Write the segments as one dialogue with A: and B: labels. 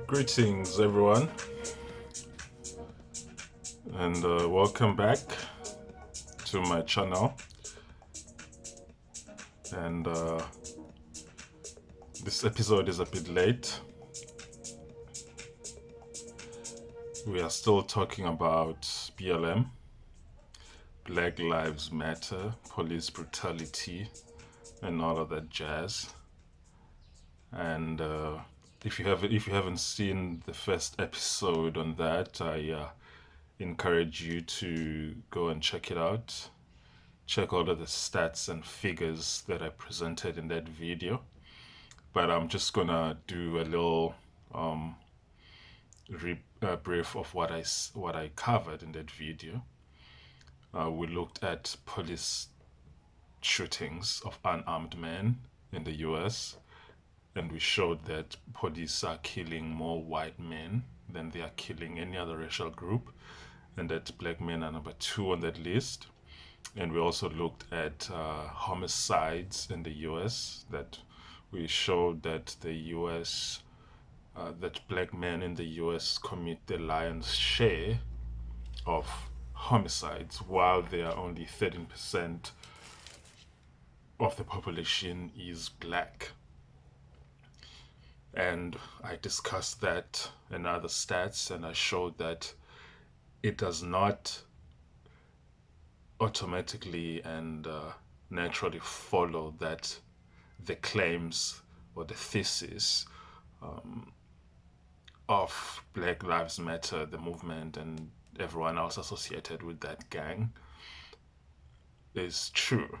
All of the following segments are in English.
A: Greetings, everyone, and welcome back to my channel. And this episode is a bit late. We are still talking about BLM, Black Lives Matter, police brutality, and all of that jazz. And if you haven't seen the first episode on that, I encourage you to go and check it out. Check all of the stats and figures that I presented in that video. But I'm just gonna do a little brief of what I covered in that video. We looked at police shootings of unarmed men in the US, and we showed that police are killing more white men than they are killing any other racial group, and that black men are number 2 on that list. And we also looked at homicides in the US, that we showed that the US, that black men in the US commit the lion's share of homicides, while they are only 13% of the population is black. And I discussed that and other stats, and I showed that it does not automatically and naturally follow that the claims or the thesis of Black Lives Matter, the movement, and everyone else associated with that gang is true.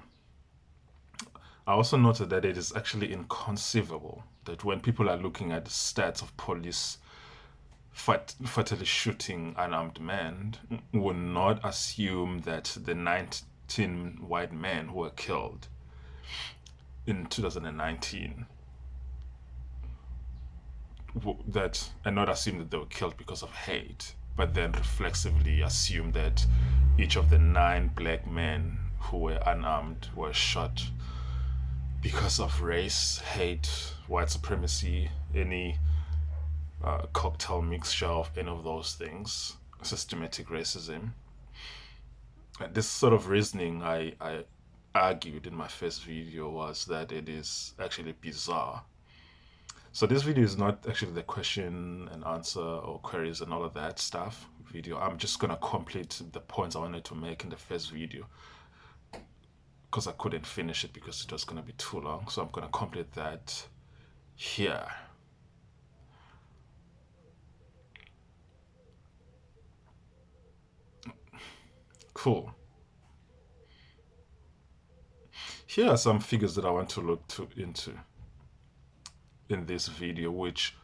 A: I also noted that it is actually inconceivable that when people are looking at the stats of police fatally shooting unarmed men, would not assume that the 19 white men who were killed in 2019, and not assume that they were killed because of hate, but then reflexively assume that each of the 9 black men who were unarmed were shot because of race, hate, white supremacy, any cocktail mixture of any of those things, systematic racism. And this sort of reasoning I argued in my first video was that it is actually bizarre. So this video is not actually the question and answer or queries and all of that stuff video. I'm just gonna complete the points I wanted to make in the first video, because I couldn't finish it because it was gonna be too long. So I'm gonna complete that here. Cool. Here are some figures that I want to look into in this video, which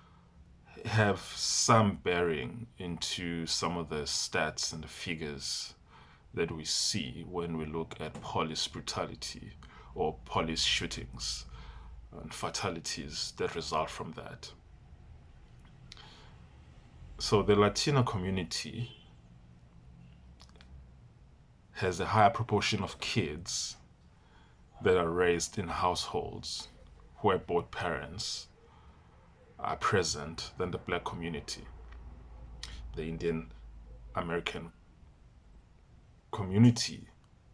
A: have some bearing into some of the stats and the figures that we see when we look at police brutality or police shootings and fatalities that result from that. So the Latino community has a higher proportion of kids that are raised in households where both parents are present than the black community. The Indian American community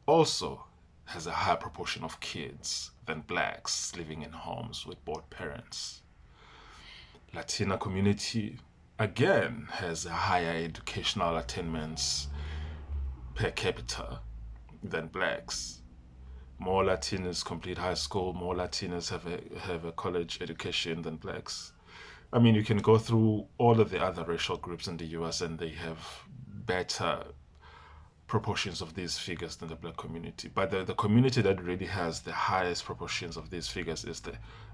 A: also has a higher proportion of kids than blacks living in homes with both parents. Latina community again has a higher educational attainments per capita than blacks. More Latinos complete high school. More Latinos have a college education than blacks. I mean, you can go through all of the other racial groups in the US and they have better proportions of these figures than the black community. But the community that really has the highest proportions of these figures is the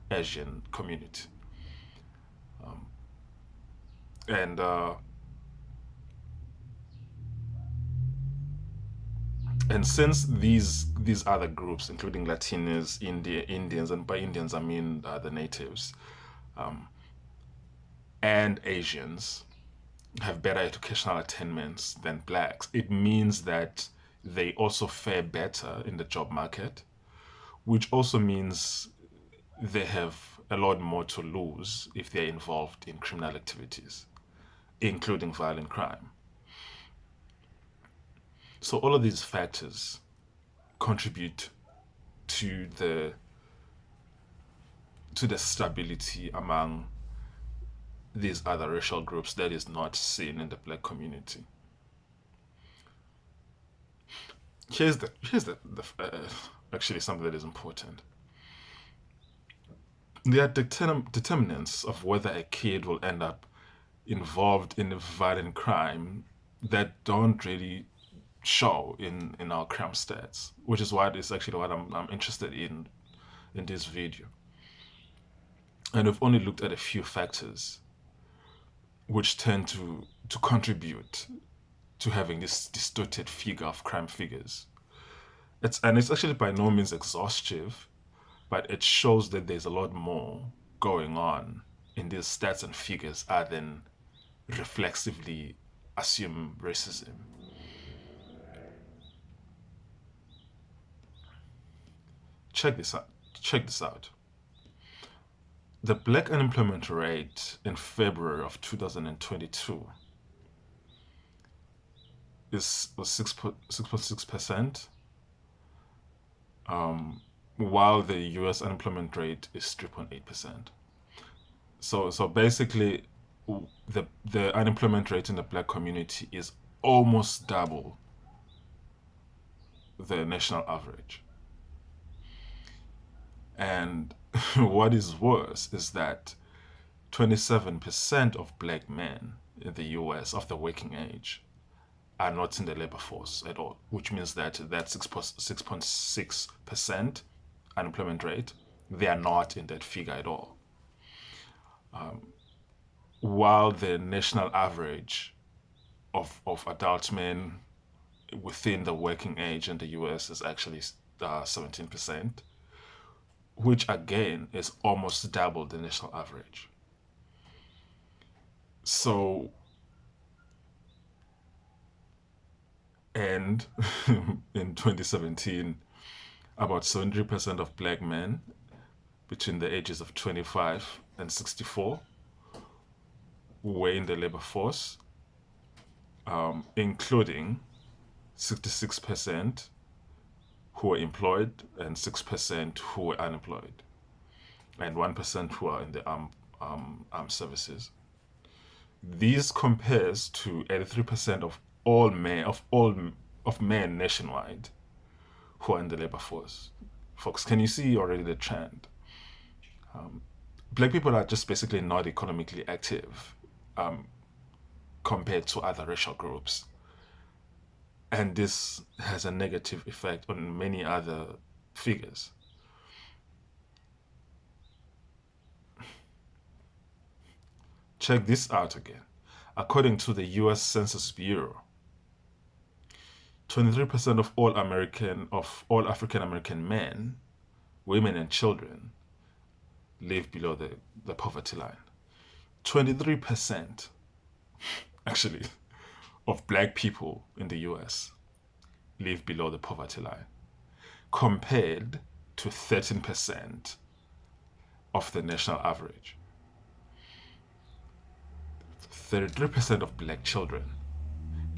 A: Asian community. And and since these other groups, including Latinos, Indians, and by Indians I mean the natives, and Asians, have better educational attainments than blacks, it means that they also fare better in the job market, which also means they have a lot more to lose if they're involved in criminal activities, including violent crime. So all of these factors contribute to the stability among these other racial groups that is not seen in the black community. Here's actually something that is important. There are determinants of whether a kid will end up involved in a violent crime that don't really show in our crime stats, which is why it's actually what I'm interested in this video. And we've only looked at a few factors which tend to contribute to having this distorted figure of crime figures. It's actually by no means exhaustive, but it shows that there's a lot more going on in these stats and figures other than reflexively assume racism. Check this out. Check this out. The black unemployment rate in February of 2022 was 6.6%, while the US unemployment rate is 3.8%. So basically, the unemployment rate in the black community is almost double the national average. And what is worse is that 27% of black men in the US of the working age are not in the labor force at all, which means that 6.6% unemployment rate, they are not in that figure at all. While the national average of adult men within the working age in the US is actually 17%, which again is almost double the national average. So, and in 2017, about 73% of black men between the ages of 25 and 64 were in the labor force, including 66% who were employed and 6% who were unemployed, and 1% who are in the armed services. This compares to 83% of men nationwide who are in the labor force. Folks, can you see already the trend? Black people are just basically not economically active compared to other racial groups. And this has a negative effect on many other figures. Check this out again. According to the US Census Bureau, 23% of all African American men, women, and children live below the poverty line. 23% actually of black people in the US live below the poverty line, compared to 13% of the national average. 33% of black children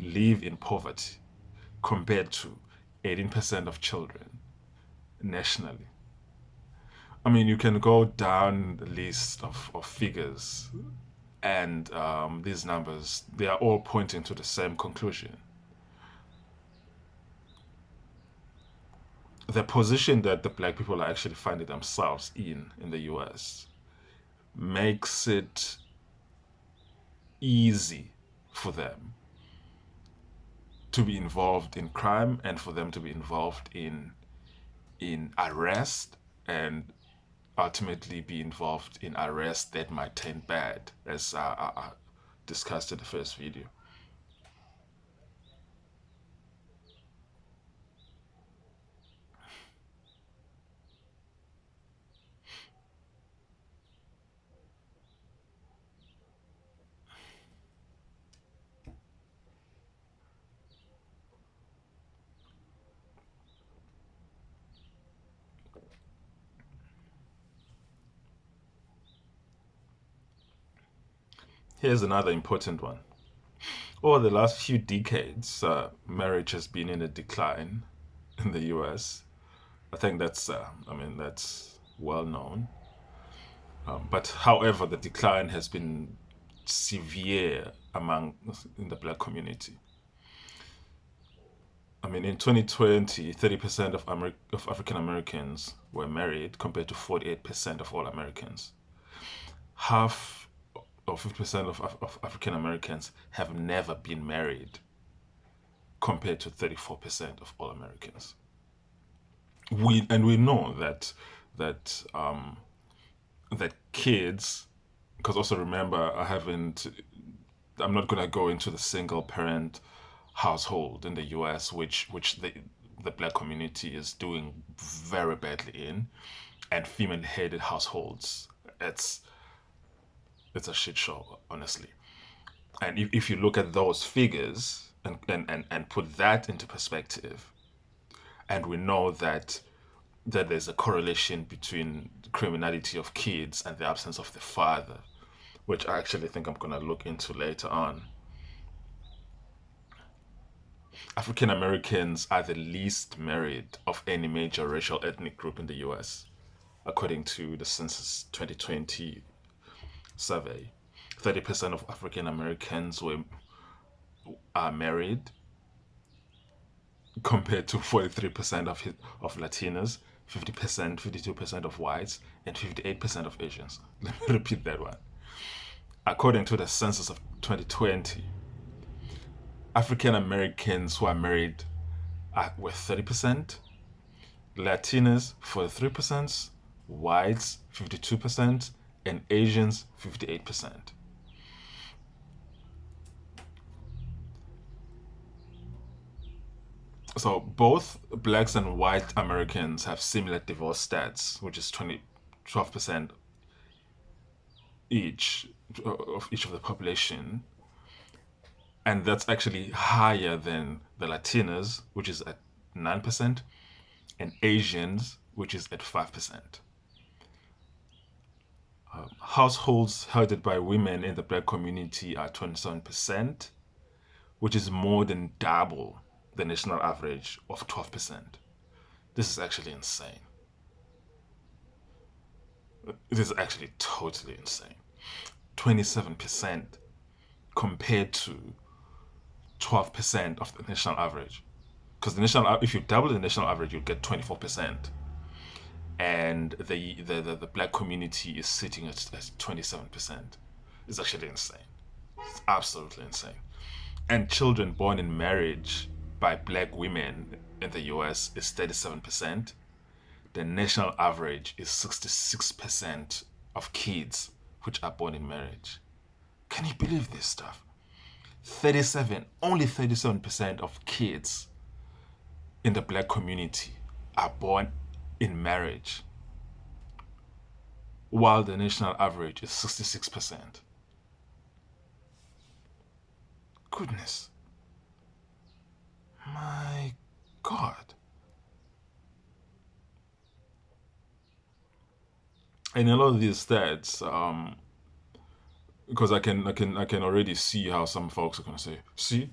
A: live in poverty, compared to 18% of children nationally. I mean, you can go down the list of figures, and these numbers, they are all pointing to the same conclusion. the position that the black people are actually finding themselves in the US makes it easy for them to be involved in crime and for them to be involved in arrest and ultimately be involved in arrest that might turn bad, as I discussed in the first video. Here's another important one. Over the last few decades, marriage has been in a decline in the US. I think that's well known. But however, the decline has been severe among in the black community. I mean, in 2020, 30% of African Americans were married compared to 48% of all Americans. Half or 50% of African Americans have never been married compared to 34% of all Americans. We know that that kids, because also remember I'm not gonna go into the single parent household in the US, which the black community is doing very badly in, and female headed households. It's it's a shit show, honestly. And if you look at those figures and put that into perspective, and we know that there's a correlation between the criminality of kids and the absence of the father, which I actually think I'm going to look into later on. African Americans are the least married of any major racial ethnic group in the US, according to the Census 2020 survey. 30% of African Americans are married compared to 43% of Latinos, 50%, 52% of whites, and 58% of Asians. Let me repeat that one. According to the census of 2020, African Americans who are married were 30%, Latinos 43%, whites 52%, and Asians 58%. So both blacks and white Americans have similar divorce stats, which is 12% each of each of the population, and that's actually higher than the Latinos, which is at 9%, and Asians, which is at 5%. Households headed by women in the black community are 27%, which is more than double the national average of 12%. This is actually insane. It is actually totally insane. 27% compared to 12% of the national average. Because if you double the national average, you get 24%. And the black community is sitting at 27%. It's actually insane. It's absolutely insane. And children born in marriage by black women in the US is 37%. The national average is 66% of kids which are born in marriage. Can you believe this stuff? Only 37% of kids in the black community are born in marriage, while the national average is 66%. Goodness. My God. And a lot of these stats, because I can already see how some folks are gonna say, see,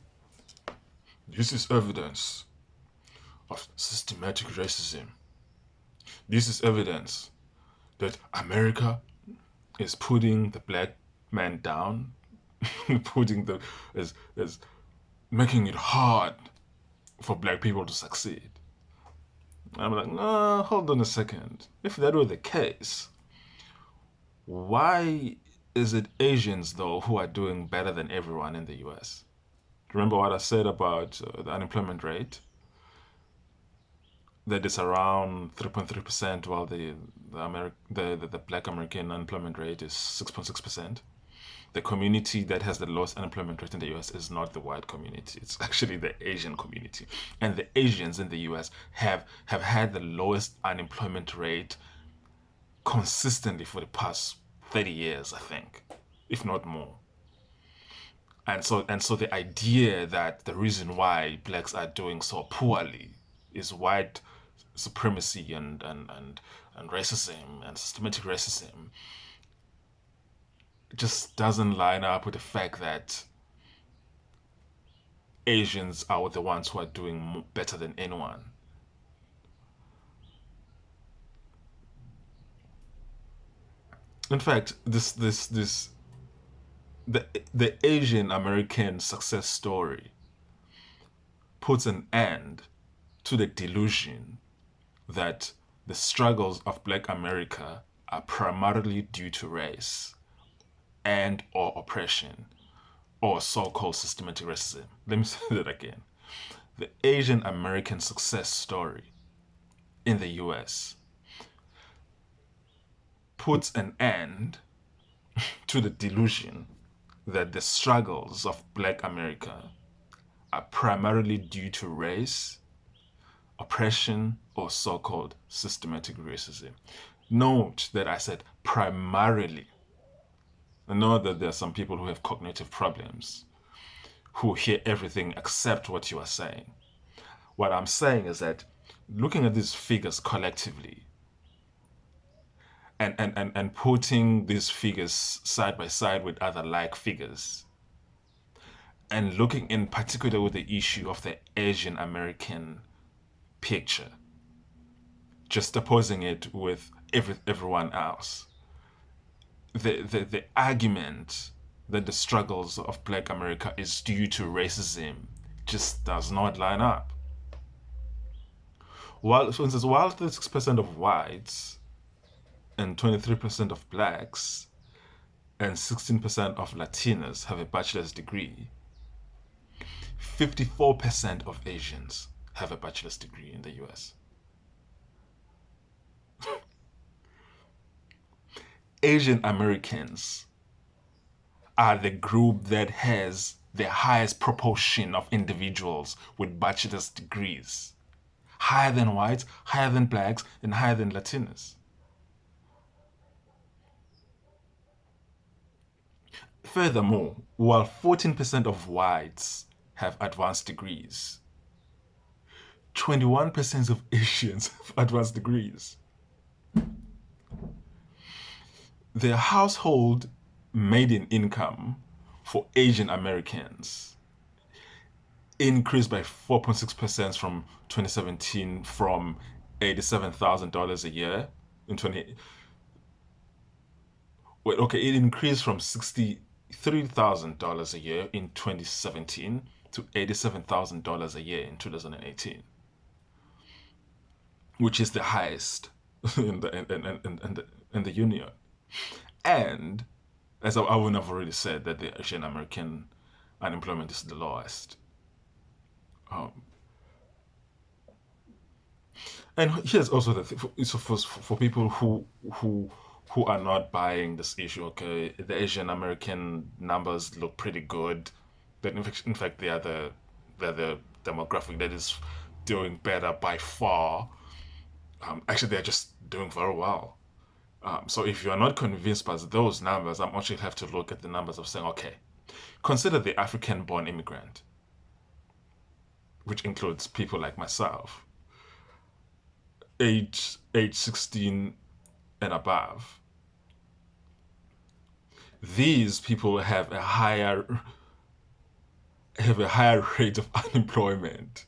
A: this is evidence of systematic racism. This is evidence that America is putting the black man down, putting the as making it hard for black people to succeed. And I'm like, no, hold on a second. If that were the case, why is it Asians, though, who are doing better than everyone in the US? Remember what I said about the unemployment rate? That it's around 3.3%, while the Black American unemployment rate is 6.6%. The community that has the lowest unemployment rate in the US is not the white community. It's actually the Asian community. And the Asians in the US have had the lowest unemployment rate consistently for the past 30 years, I think, if not more. And so the idea that the reason why blacks are doing so poorly is white supremacy and racism and systematic racism just doesn't line up with the fact that Asians are the ones who are doing better than anyone. In fact, the Asian American success story puts an end to the delusion that the struggles of Black America are primarily due to race and or oppression or so-called systematic racism. Let me say that again. The Asian American success story in the US puts an end to the delusion that the struggles of Black America are primarily due to race, oppression, or so-called systematic racism. Note that I said primarily. I know that there are some people who have cognitive problems who hear everything except what you are saying. What I'm saying is that looking at these figures collectively and putting these figures side by side with other like figures and looking in particular with the issue of the Asian American picture, just opposing it with everyone else. The argument that the struggles of Black America is due to racism just does not line up. While, for instance, while 36% of whites and 23% of blacks and 16% of Latinos have a bachelor's degree, 54% of Asians have a bachelor's degree in the US. Asian Americans are the group that has the highest proportion of individuals with bachelor's degrees. Higher than whites, higher than blacks, and higher than Latinos. Furthermore, while 14% of whites have advanced degrees, 21% of Asians have advanced degrees. The household median income for Asian Americans increased by 4.6% from 2017 from $87,000 a year in 20. Wait, okay, it increased from $63,000 a year in 2017 to $87,000 a year in 2018, which is the highest in the union. And as I would have already said, that the Asian American unemployment is the lowest. And here's also the thing for people who are not buying this issue. Okay, the Asian American numbers look pretty good, but in fact they're the demographic that is doing better by far. Actually, they're just doing very well. So if you are not convinced by those numbers, I'm actually have to look at the numbers of saying, okay, consider the African-born immigrant, which includes people like myself, age 16 and above. These people have a higher rate of unemployment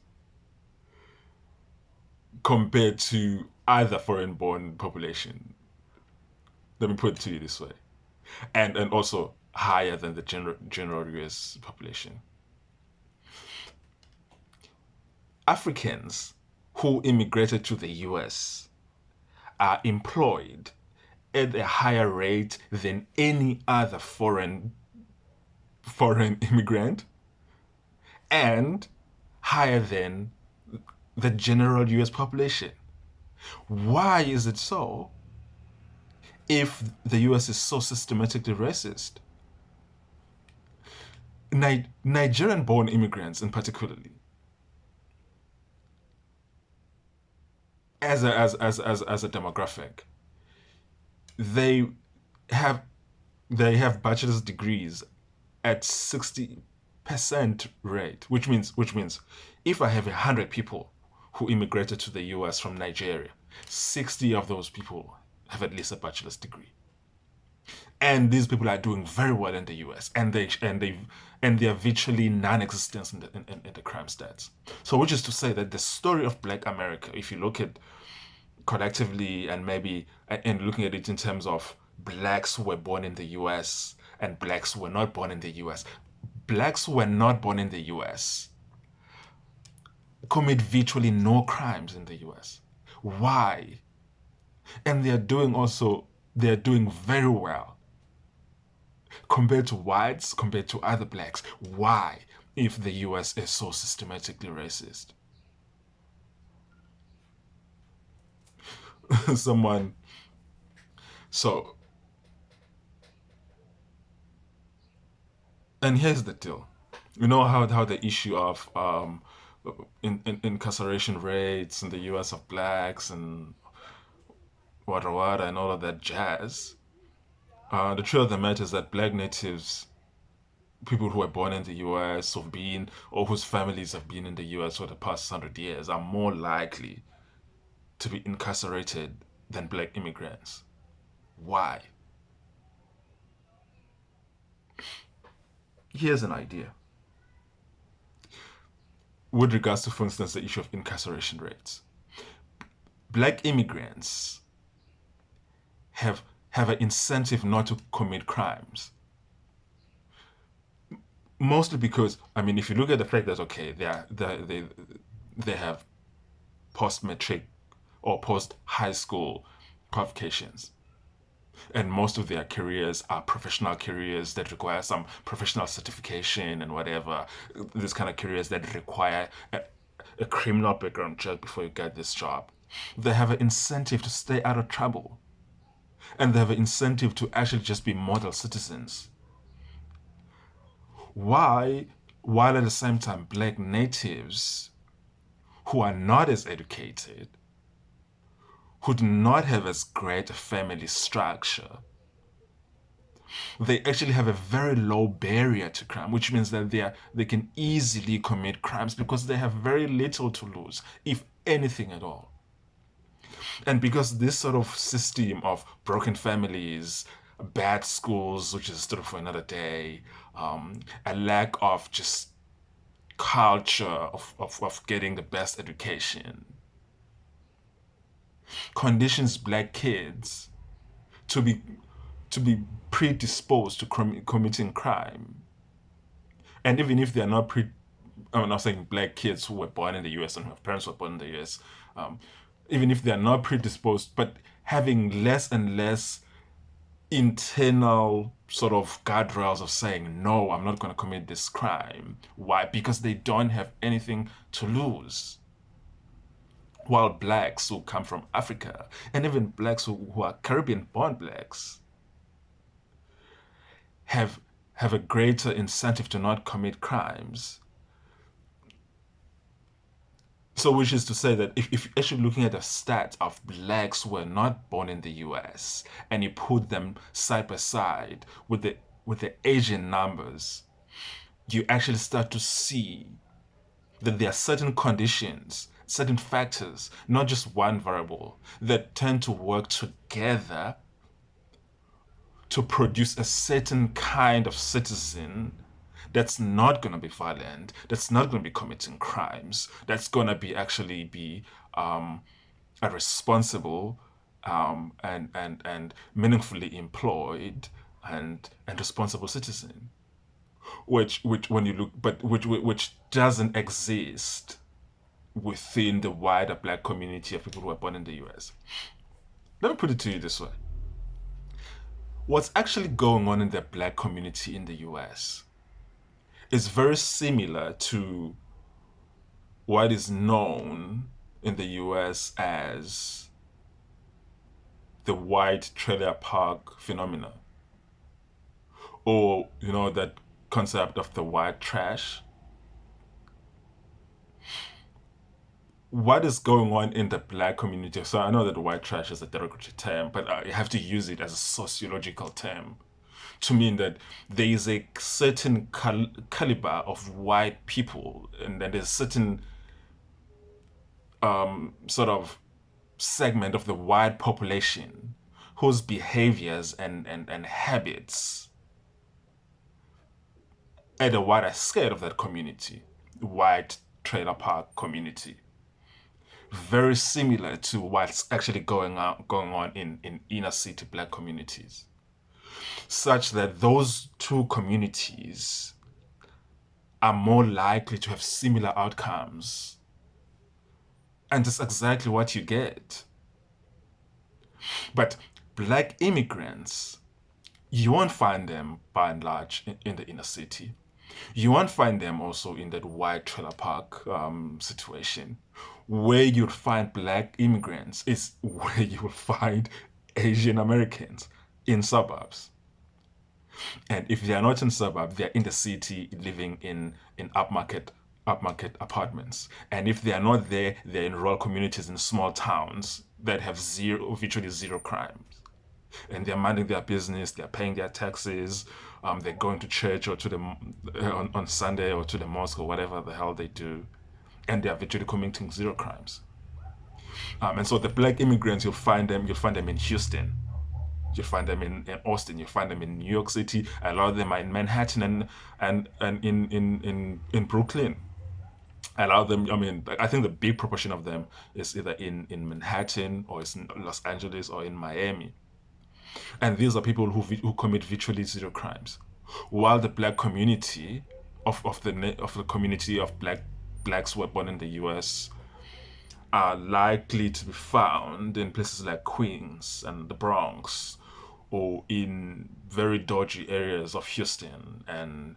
A: compared to other foreign-born population. Let me put it to you this way, and also higher than the general US population. Africans who immigrated to the US are employed at a higher rate than any other foreign immigrant, and higher than the general US population. Why is it so if the US is so systematically racist? Nigerian-born immigrants, in particularly, as a demographic, they have bachelor's degrees at 60% rate, which means if I have 100 people who immigrated to the US from Nigeria, 60 of those people have at least a bachelor's degree. And these people are doing very well in the US, and they are virtually non-existent in the crime stats. So, which is to say that the story of Black America, if you look at collectively and maybe and looking at it in terms of blacks who were born in the US and blacks who were not born in the US, blacks who were not born in the US commit virtually no crimes in the US. Why? And they're doing very well compared to whites, compared to other blacks. Why? If the US is so systematically racist. And here's the deal. You know how the issue of incarceration rates in the US of blacks and wada and all of that jazz. The truth of the matter is that black natives, people who were born in the US or whose families have been in the US for the past 100 years, are more likely to be incarcerated than black immigrants. Why? Here's an idea. With regards to, for instance, the issue of incarceration rates, black immigrants have an incentive not to commit crimes. Mostly because, I mean, if you look at the fact that, okay, they have post-matric or post-high school qualifications, and most of their careers are professional careers that require some professional certification and whatever, these kind of careers that require a criminal background check before you get this job. They have an incentive to stay out of trouble. And they have an incentive to actually just be model citizens. Why? While at the same time, black natives who are not as educated, who do not have as great a family structure, they actually have a very low barrier to crime, which means that they can easily commit crimes because they have very little to lose, if anything at all. And because this sort of system of broken families, bad schools, which is sort of for another day, a lack of just culture of getting the best education, conditions black kids to be predisposed to committing crime. And even if they're not I'm not saying black kids who were born in the US and who have parents who were born in the US, even if they're not predisposed, but having less and less internal sort of guardrails of saying, no, I'm not going to commit this crime. Why? Because they don't have anything to lose. While blacks who come from Africa, and even blacks who are Caribbean-born blacks, have a greater incentive to not commit crimes. So, which is to say that if you're actually looking at the stats of blacks who were not born in the US and you put them side by side with the Asian numbers, you actually start to see that there are certain conditions, certain factors, not just one variable, that tend to work together to produce a certain kind of citizen that's not going to be violent, that's not going to be committing crimes, that's going to be actually be a responsible and meaningfully employed and responsible citizen, which when you look, but which doesn't exist within the wider black community of people who were born in the US. Let me put it to you this way. What's actually going on in the black community in the US is very similar to what is known in the US as the white trailer park phenomena, or that concept of the white trash. What is going on in the black community? So I know that white trash is a derogatory term, but I have to use it as a sociological term to mean that there is a certain caliber of white people, and then there's a certain sort of segment of the white population whose behaviors and habits at a wider scale of that community, white trailer park community, very similar to what's actually going on in inner city black communities, such that those two communities are more likely to have similar outcomes. And that's exactly what you get. But black immigrants, you won't find them by and large in the inner city. You won't find them also in that white trailer park situation. Where you'll find black immigrants is where you'll find Asian Americans in suburbs. And if they are not in suburbs, they're in the city living in upmarket apartments. And if they are not there, they're in rural communities in small towns that have virtually zero crimes. And they're minding their business, they're paying their taxes, they're going to church or to the on Sunday or to the mosque or whatever the hell they do, and they're virtually committing zero crimes. And so the black immigrants, you'll find them in Houston, you find them in Austin, you find them in New York City. A lot of them are in Manhattan and in Brooklyn. A lot of them, I think the big proportion of them is either in Manhattan or it's in Los Angeles or in Miami. And these are people who commit virtually zero crimes, while the black community of the community of blacks who were born in the U.S. are likely to be found in places like Queens and the Bronx, or in very dodgy areas of Houston, and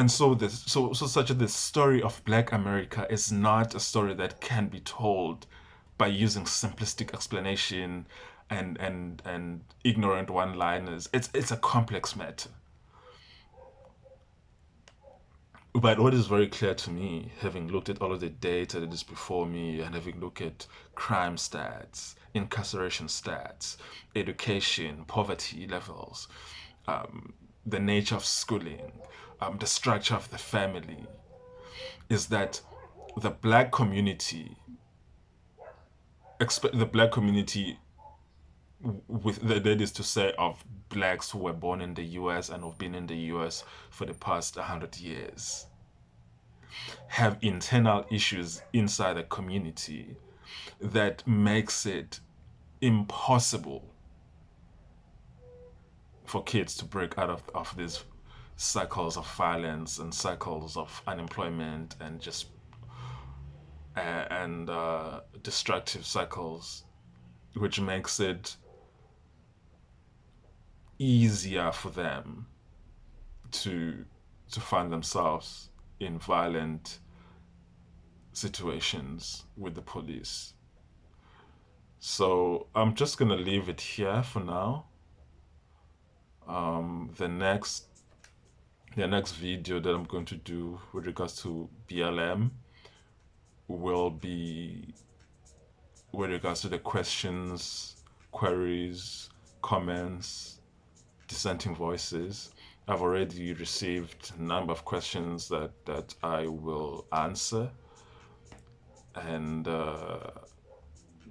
A: so the story of Black America is not a story that can be told by using simplistic explanation and ignorant one-liners. It's a complex matter. But what is very clear to me, having looked at all of the data that is before me and having looked at crime stats, incarceration stats, education, poverty levels, the nature of schooling, the structure of the family, is that the black community, with that is to say of blacks who were born in the US and who've been in the US for the past 100 years, have internal issues inside the community that makes it impossible for kids to break out of these cycles of violence and cycles of unemployment and just destructive cycles, which makes it easier for them to find themselves in violent situations with the police. So I'm just gonna leave it here for now. The next video that I'm going to do with regards to BLM will be with regards to the questions, queries, comments, dissenting voices. I've already received a number of questions that I will answer, and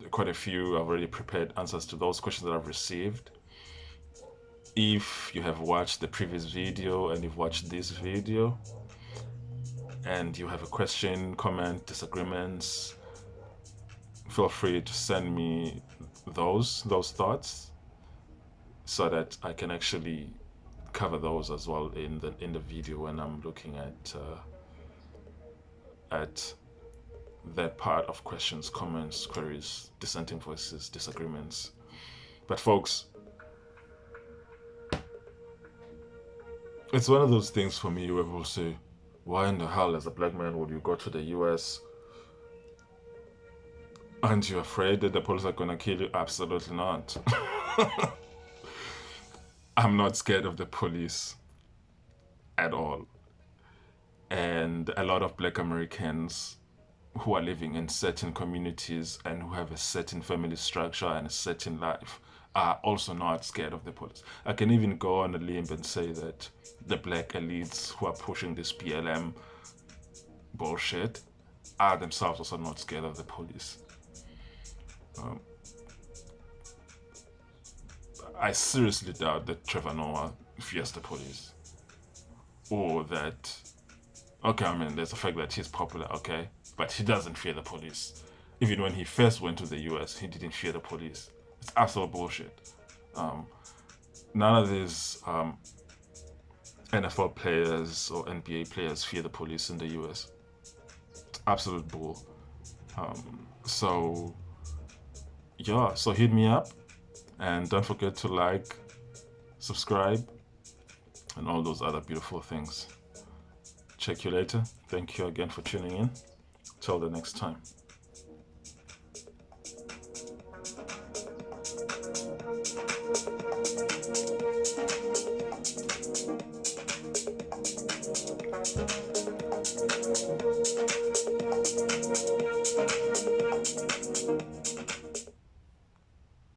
A: quite a few I've already prepared answers to those questions that I've received. If you have watched the previous video and you've watched this video and you have a question, comment, disagreements, feel free to send me those thoughts so that I can actually cover those as well in the video when I'm looking at that part of questions, comments, queries, dissenting voices, disagreements. But folks, it's one of those things for me where people say, why in the hell as a black man would you go to the US? Aren't you afraid that the police are gonna kill you? Absolutely not. I'm not scared of the police at all. And a lot of black Americans who are living in certain communities and who have a certain family structure and a certain life are also not scared of the police. I can even go on a limb and say that the black elites who are pushing this BLM bullshit are themselves also not scared of the police. I seriously doubt that Trevor Noah fears the police. Or that, okay, I mean, there's the fact that he's popular, okay, but he doesn't fear the police. Even when he first went to the US, he didn't fear the police. It's absolute bullshit. None of these NFL players or NBA players fear the police in the US. It's absolute bull. So, yeah, so hit me up. And don't forget to like, subscribe, and all those other beautiful things. Check you later. Thank you again for tuning in. Till the next time.